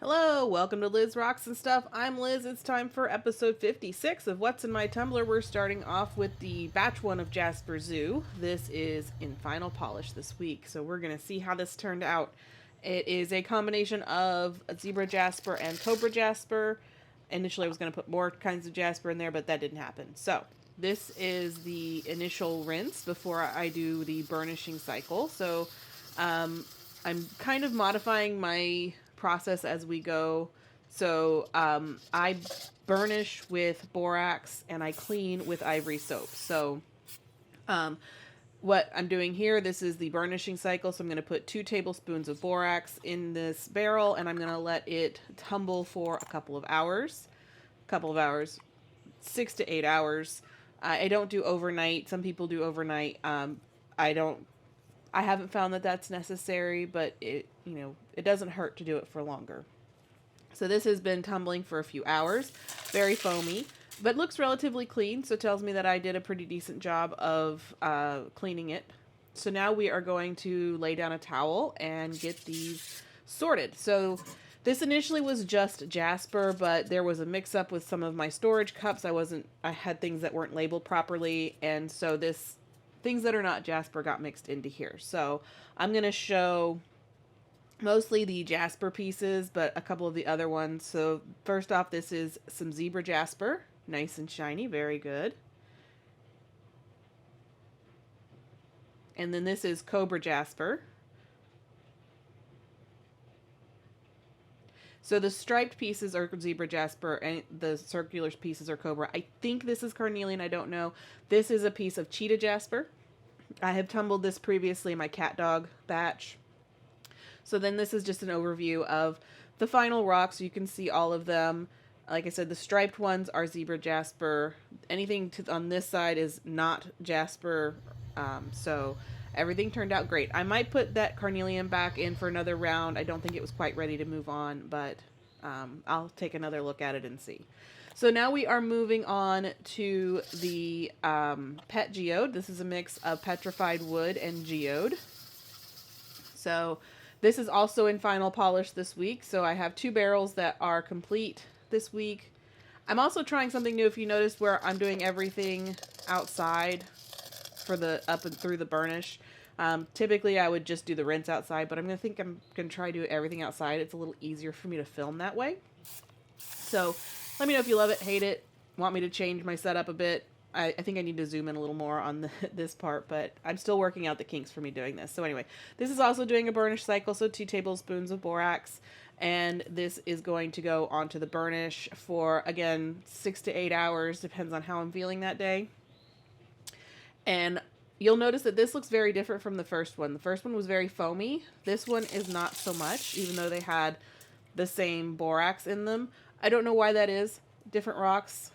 Hello, welcome to Liz Rocks and Stuff. I'm Liz. It's time for episode 56 of What's in My Tumbler. We're starting off with the batch one of Jasper Zoo. This is in final polish this week, so we're going to see how this turned out. It is a combination of zebra jasper and cobra jasper. Initially, I was going to put more kinds of jasper in there, but that didn't happen. So, this is the initial rinse before I do the burnishing cycle. So, I'm kind of modifying my process as we go. So I burnish with borax and I clean with ivory soap. So what I'm doing here, this is the burnishing cycle. So I'm going to put 2 tablespoons of borax in this barrel and I'm going to let it tumble for a couple of hours. 6 to 8 hours. I don't do overnight. Some people do overnight. I haven't found that that's necessary, but it doesn't hurt to do it for longer. So this has been tumbling for a few hours, very foamy, but looks relatively clean, so it tells me that I did a pretty decent job of cleaning it. So now we are going to lay down a towel and get these sorted. So this initially was just Jasper, but there was a mix-up with some of my storage cups. I had things that weren't labeled properly, and so things that are not Jasper got mixed into here. So I'm going to show mostly the Jasper pieces, but a couple of the other ones. So first off, this is some zebra jasper. Nice and shiny. Very good. And then this is cobra jasper. So the striped pieces are zebra jasper and the circular pieces are cobra. I think this is carnelian. I don't know. This is a piece of cheetah jasper. I have tumbled this previously in my cat dog batch. So then this is just an overview of the final rocks. You can see all of them. Like I said, the striped ones are zebra jasper. Anything on this side is not jasper. So everything turned out great. I might put that carnelian back in for another round. I don't think it was quite ready to move on, but I'll take another look at it and see. So now we are moving on to the pet geode. This is a mix of petrified wood and geode. So this is also in final polish this week. So I have 2 barrels that are complete this week. I'm also trying something new. If you notice where I'm doing everything outside for the up and through the burnish. Typically I would just do the rinse outside, but I'm going to try to do everything outside. It's a little easier for me to film that way. So let me know if you love it, hate it, want me to change my setup a bit. I think I need to zoom in a little more on this part, but I'm still working out the kinks for me doing this. So anyway, this is also doing a burnish cycle, so 2 tablespoons of borax, and this is going to go onto the burnish for, again, 6 to 8 hours, depends on how I'm feeling that day. And you'll notice that this looks very different from the first one. The first one was very foamy. This one is not so much, even though they had the same borax in them. I don't know why that is. Different rocks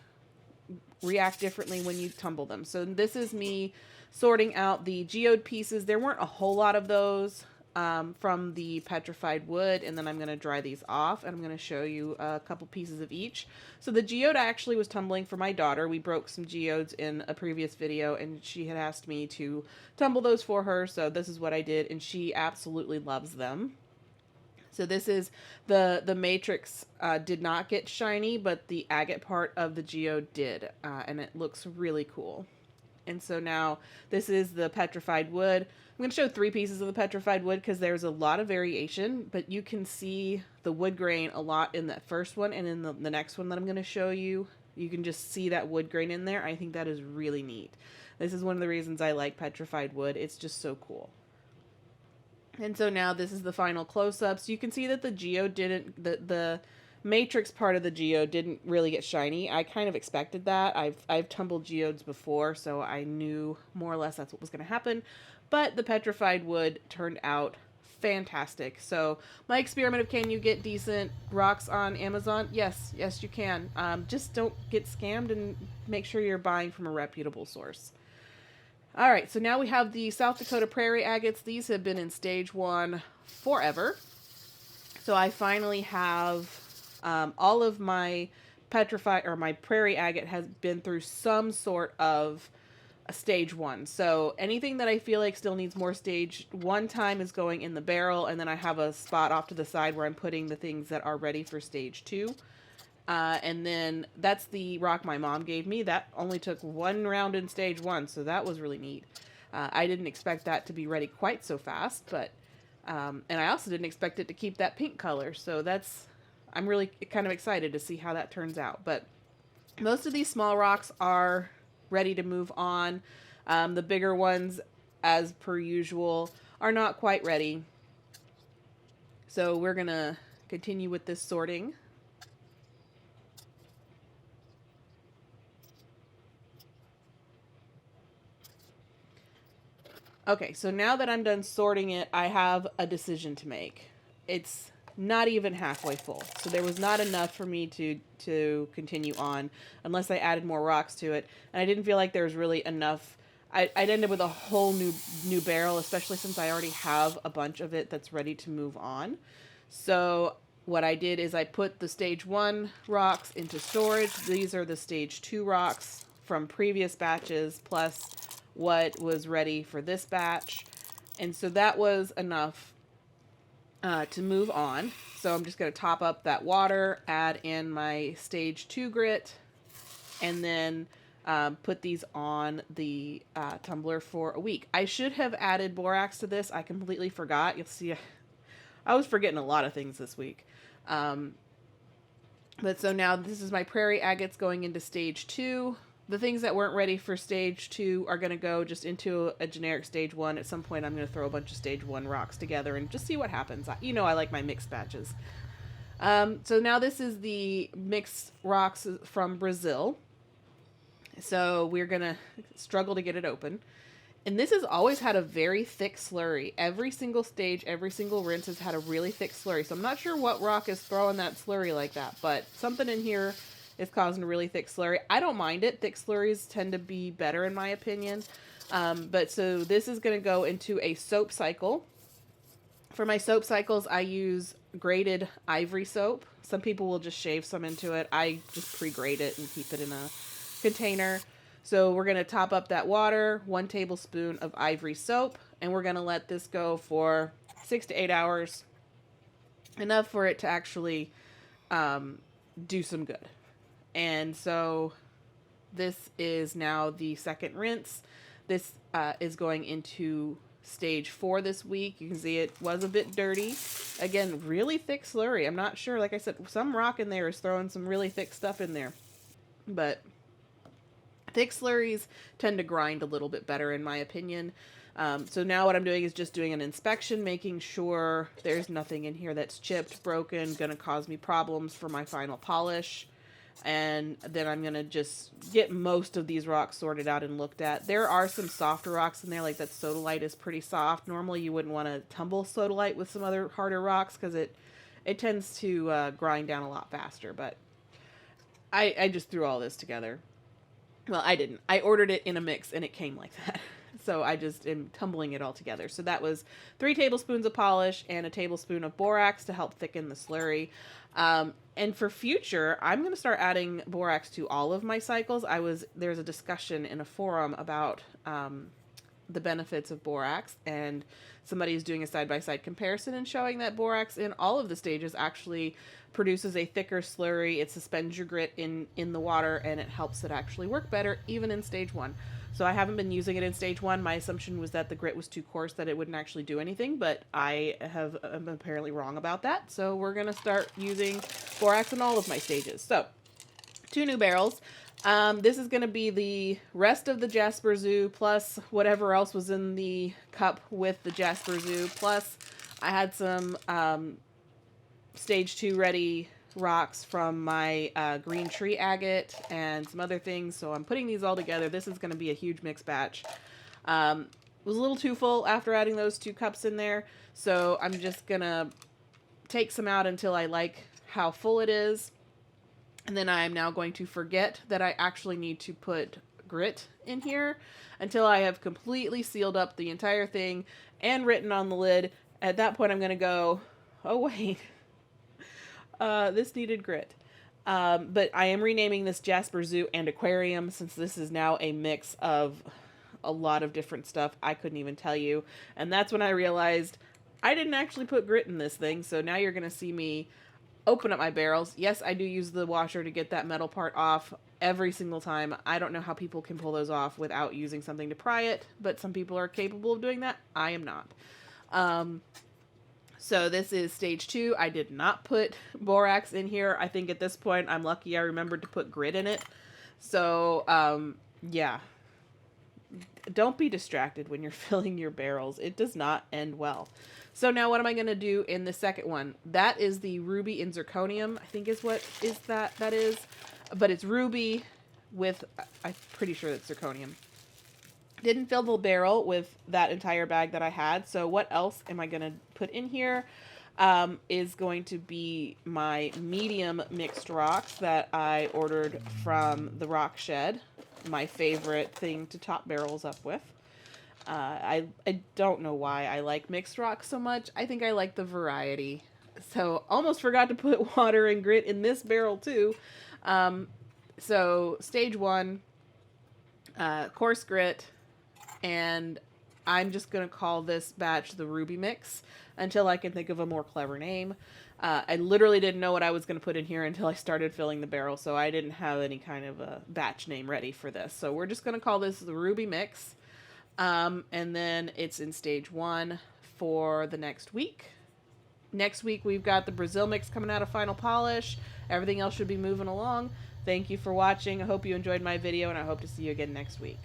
react differently when you tumble them. So this is me sorting out the geode pieces. There weren't a whole lot of those from the petrified wood, and then I'm going to dry these off, and I'm going to show you a couple pieces of each. So the geode actually was tumbling for my daughter. We broke some geodes in a previous video, and she had asked me to tumble those for her, so this is what I did, and she absolutely loves them. So this is the matrix did not get shiny, but the agate part of the geode did, and it looks really cool. And so now this is the petrified wood. I'm going to show 3 pieces of the petrified wood because there's a lot of variation, but you can see the wood grain a lot in that first one, and in the next one that I'm going to show you, you can just see that wood grain in there. I think that is really neat. This is one of the reasons I like petrified wood. It's just so cool. And so now this is the final close-ups. You can see that the geode didn't, the matrix part of the geode didn't really get shiny. I kind of expected that. I've tumbled geodes before, so I knew more or less that's what was going to happen. But the petrified wood turned out fantastic. So my experiment of can you get decent rocks on Amazon? Yes, you can. Just don't get scammed and make sure you're buying from a reputable source. All right, so now we have the South Dakota Prairie Agates. These have been in stage 1 forever. So I finally have all of my my Prairie Agate has been through some sort of a stage 1. So anything that I feel like still needs more stage 1 time is going in the barrel, and then I have a spot off to the side where I'm putting the things that are ready for stage 2. And then that's the rock my mom gave me. That only took 1 round in stage 1, so that was really neat. I didn't expect that to be ready quite so fast, but and I also didn't expect it to keep that pink color. So I'm really kind of excited to see how that turns out. But most of these small rocks are ready to move on. The bigger ones, as per usual, are not quite ready. So we're going to continue with this sorting. Okay, so now that I'm done sorting it, I have a decision to make. It's not even halfway full, so there was not enough for me to continue on unless I added more rocks to it, and I didn't feel like there was really enough. I'd end up with a whole new barrel, especially since I already have a bunch of it that's ready to move on. So what I did is I put the stage 1 rocks into storage. These are the stage 2 rocks from previous batches, plus what was ready for this batch. And so that was enough to move on. So I'm just going to top up that water, add in my stage 2 grit, and then put these on the tumbler for a week. I should have added borax to this. I completely forgot. You'll see I was forgetting a lot of things this week. But so now this is my Prairie Agates going into stage 2. The things that weren't ready for stage 2 are going to go just into a generic stage 1. At some point, I'm going to throw a bunch of stage 1 rocks together and just see what happens. You know I like my mixed batches. So now this is the mixed rocks from Brazil. So we're going to struggle to get it open. And this has always had a very thick slurry. Every single stage, every single rinse has had a really thick slurry. So I'm not sure what rock is throwing that slurry like that, but something in here is causing a really thick slurry. I don't mind it. Thick slurries tend to be better in my opinion. But so this is going to go into a soap cycle. For my soap cycles, I use grated ivory soap. Some people will just shave some into it. I just pre-grate it and keep it in a container. So we're going to top up that water, 1 tablespoon of ivory soap, and we're going to let this go for 6 to 8 hours. Enough for it to actually do some good. And so this is now the second rinse. This is going into stage 4 this week. You can see it was a bit dirty. Again, really thick slurry. I'm not sure. Like I said, some rock in there is throwing some really thick stuff in there. But thick slurries tend to grind a little bit better in my opinion. So now what I'm doing is just doing an inspection, making sure there's nothing in here that's chipped, broken, going to cause me problems for my final polish. And then I'm going to just get most of these rocks sorted out and looked at. There are some softer rocks in there, like that sodalite is pretty soft. Normally you wouldn't want to tumble sodalite with some other harder rocks because it tends to grind down a lot faster. But I just threw all this together. Well, I didn't. I ordered it in a mix and it came like that. So I just am tumbling it all together. So that was 3 tablespoons of polish and a tablespoon of borax to help thicken the slurry. And for future, I'm going to start adding borax to all of my cycles. There's a discussion in a forum about the benefits of borax, and somebody is doing a side-by-side comparison and showing that borax in all of the stages actually produces a thicker slurry. It suspends your grit in the water, and it helps it actually work better even in stage 1. So I haven't been using it in stage 1. My assumption was that the grit was too coarse, that it wouldn't actually do anything, but I'm apparently wrong about that. So we're going to start using borax in all of my stages. So 2 new barrels. This is going to be the rest of the Jasper Zoo plus whatever else was in the cup with the Jasper Zoo. Plus I had some stage 2 ready rocks from my green tree agate and some other things. So I'm putting these all together. This is going to be a huge mix batch. It was a little too full after adding those 2 cups in there. So I'm just going to take some out until I like how full it is. And then I am now going to forget that I actually need to put grit in here until I have completely sealed up the entire thing and written on the lid. At that point, I'm going to go, oh, wait. This needed grit. But I am renaming this Jasper Zoo and Aquarium since this is now a mix of a lot of different stuff I couldn't even tell you. And that's when I realized I didn't actually put grit in this thing. So now you're going to see me open up my barrels. Yes, I do use the washer to get that metal part off every single time. I don't know how people can pull those off without using something to pry it, but some people are capable of doing that. I am not. So this is stage 2. I did not put borax in here. I think at this point I'm lucky I remembered to put grit in it. So yeah, don't be distracted when you're filling your barrels. It does not end well. So now what am I going to do in the second one? That is the ruby in zirconium, I think is what is that is. But it's ruby with, I'm pretty sure it's zirconium. Didn't fill the barrel with that entire bag that I had. So what else am I going to put in here? Is going to be my medium mixed rocks that I ordered from the Rock Shed. My favorite thing to top barrels up with. I don't know why I like mixed rocks so much. I think I like the variety. So almost forgot to put water and grit in this barrel too. So stage 1, coarse grit, and I'm just going to call this batch the Ruby Mix until I can think of a more clever name. I literally didn't know what I was going to put in here until I started filling the barrel, so I didn't have any kind of a batch name ready for this. So we're just going to call this the Ruby Mix. And then it's in stage 1 for the next week. Next week we've got the Brazil mix coming out of final polish. Everything else should be moving along. Thank you for watching. I hope you enjoyed my video, and I hope to see you again next week.